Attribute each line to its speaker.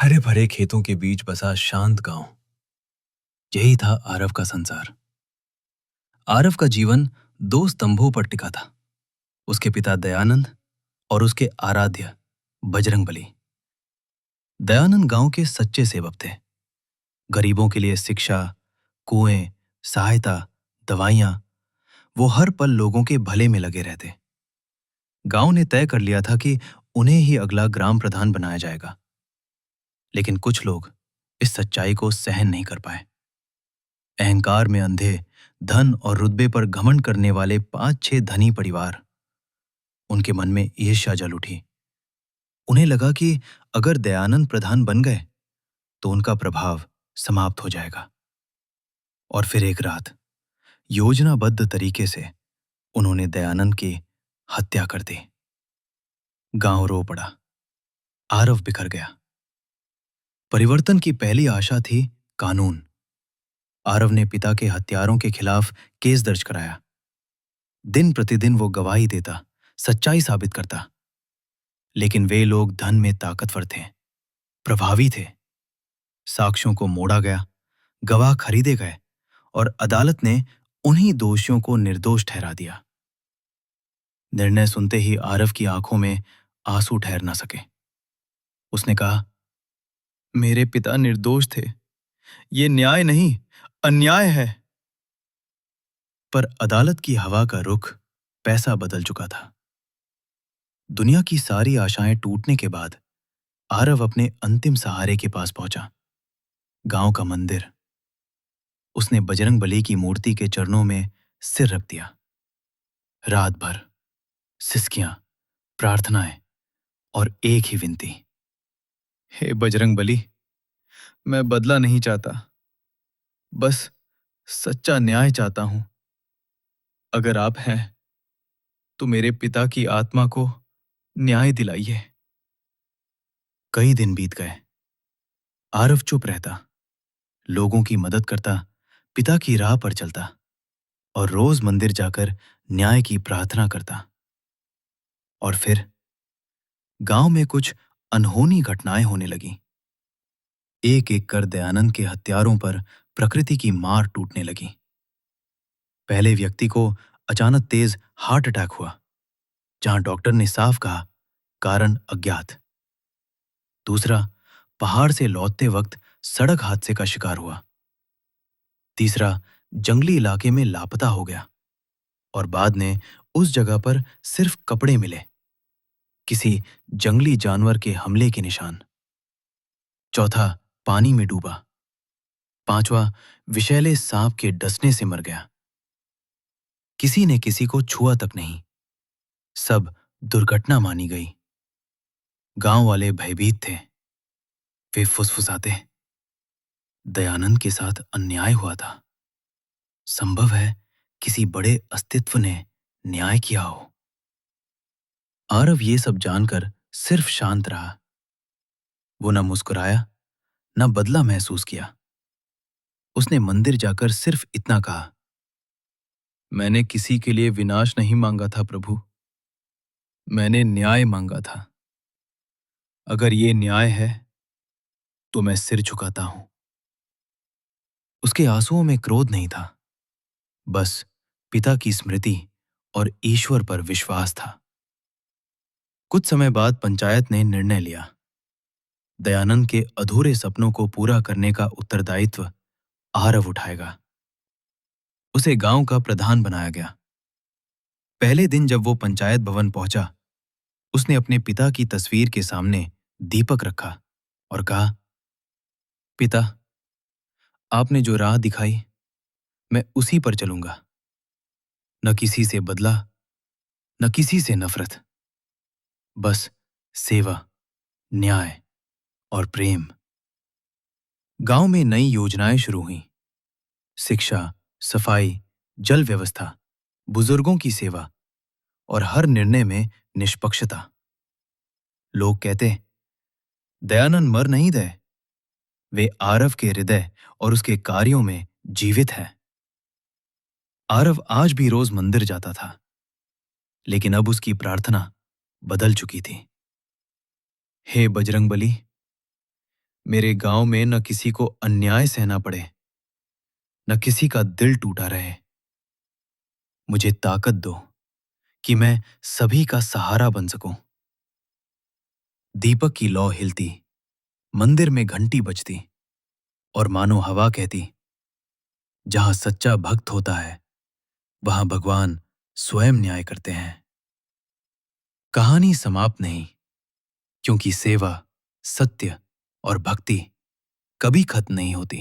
Speaker 1: हरे भरे खेतों के बीच बसा शांत गांव, यही था आरव का संसार। आरव का जीवन दो स्तंभों पर टिका था, उसके पिता दयानंद और उसके आराध्य बजरंगबली। दयानंद गांव के सच्चे सेवक थे। गरीबों के लिए शिक्षा, कुएं, सहायता, दवाइयां, वो हर पल लोगों के भले में लगे रहते। गांव ने तय कर लिया था कि उन्हें ही अगला ग्राम प्रधान बनाया जाएगा, लेकिन कुछ लोग इस सच्चाई को सहन नहीं कर पाए। अहंकार में अंधे, धन और रुतबे पर घमंड करने वाले 5-6 धनी परिवार, उनके मन में ईर्ष्या जल उठी। उन्हें लगा कि अगर दयानंद प्रधान बन गए तो उनका प्रभाव समाप्त हो जाएगा। और फिर एक रात योजनाबद्ध तरीके से उन्होंने दयानंद की हत्या कर दी। गांव रो पड़ा, आरव बिखर गया। परिवर्तन की पहली आशा थी कानून। आरव ने पिता के हत्यारों के खिलाफ केस दर्ज कराया। दिन प्रतिदिन वो गवाही देता, सच्चाई साबित करता। लेकिन वे लोग धन में ताकतवर थे, प्रभावी थे। साक्ष्यों को मोड़ा गया, गवाह खरीदे गए और अदालत ने उन्हीं दोषियों को निर्दोष ठहरा दिया। निर्णय सुनते ही आरव की आंखों में आंसू ठहर न सके। उसने कहा, मेरे पिता निर्दोष थे, ये न्याय नहीं, अन्याय है। पर अदालत की हवा का रुख पैसा बदल चुका था। दुनिया की सारी आशाएं टूटने के बाद आरव अपने अंतिम सहारे के पास पहुंचा, गांव का मंदिर। उसने बजरंगबली की मूर्ति के चरणों में सिर रख दिया। रात भर सिसकियां, प्रार्थनाएं और एक ही विनती, हे बजरंगबली, मैं बदला नहीं चाहता, बस सच्चा न्याय चाहता हूं। अगर आप हैं तो मेरे पिता की आत्मा को न्याय दिलाइए। कई दिन बीत गए। आरव चुप रहता, लोगों की मदद करता, पिता की राह पर चलता और रोज मंदिर जाकर न्याय की प्रार्थना करता। और फिर गांव में कुछ अनहोनी घटनाएं होने लगीं। एक एक कर दयानंद के हत्यारों पर प्रकृति की मार टूटने लगी। पहले व्यक्ति को अचानक तेज हार्ट अटैक हुआ, जहां डॉक्टर ने साफ कहा, कारण अज्ञात। दूसरा पहाड़ से लौटते वक्त सड़क हादसे का शिकार हुआ। तीसरा जंगली इलाके में लापता हो गया और बाद में उस जगह पर सिर्फ कपड़े मिले, किसी जंगली जानवर के हमले के निशान। चौथा पानी में डूबा। पांचवा विषैले सांप के डसने से मर गया। किसी ने किसी को छुआ तक नहीं, सब दुर्घटना मानी गई। गांव वाले भयभीत थे। वे फुसफुसाते, दयानंद के साथ अन्याय हुआ था, संभव है किसी बड़े अस्तित्व ने न्याय किया हो। आरव ये सब जानकर सिर्फ शांत रहा। वो न मुस्कुराया, न बदला महसूस किया। उसने मंदिर जाकर सिर्फ इतना कहा, मैंने किसी के लिए विनाश नहीं मांगा था प्रभु, मैंने न्याय मांगा था। अगर ये न्याय है तो मैं सिर झुकाता हूं। उसके आंसुओं में क्रोध नहीं था, बस पिता की स्मृति और ईश्वर पर विश्वास था। कुछ समय बाद पंचायत ने निर्णय लिया, दयानंद के अधूरे सपनों को पूरा करने का उत्तरदायित्व आरव उठाएगा। उसे गांव का प्रधान बनाया गया। पहले दिन जब वो पंचायत भवन पहुंचा, उसने अपने पिता की तस्वीर के सामने दीपक रखा और कहा, पिता, आपने जो राह दिखाई, मैं उसी पर चलूंगा। न किसी से बदला, न किसी से नफरत, बस सेवा, न्याय और प्रेम। गांव में नई योजनाएं शुरू हुईं। शिक्षा, सफाई, जल व्यवस्था, बुजुर्गों की सेवा और हर निर्णय में निष्पक्षता। लोग कहते, दयानंद मर नहीं गए, वे आरव के हृदय और उसके कार्यों में जीवित हैं। आरव आज भी रोज मंदिर जाता था, लेकिन अब उसकी प्रार्थना बदल चुकी थी। हे बजरंगबली, मेरे गांव में न किसी को अन्याय सहना पड़े, न किसी का दिल टूटा रहे। मुझे ताकत दो कि मैं सभी का सहारा बन सकूं। दीपक की लौ हिलती, मंदिर में घंटी बजती और मानो हवा कहती, जहां सच्चा भक्त होता है वहां भगवान स्वयं न्याय करते हैं। कहानी समाप्त नहीं, क्योंकि सेवा, सत्य और भक्ति कभी खत्म नहीं होती।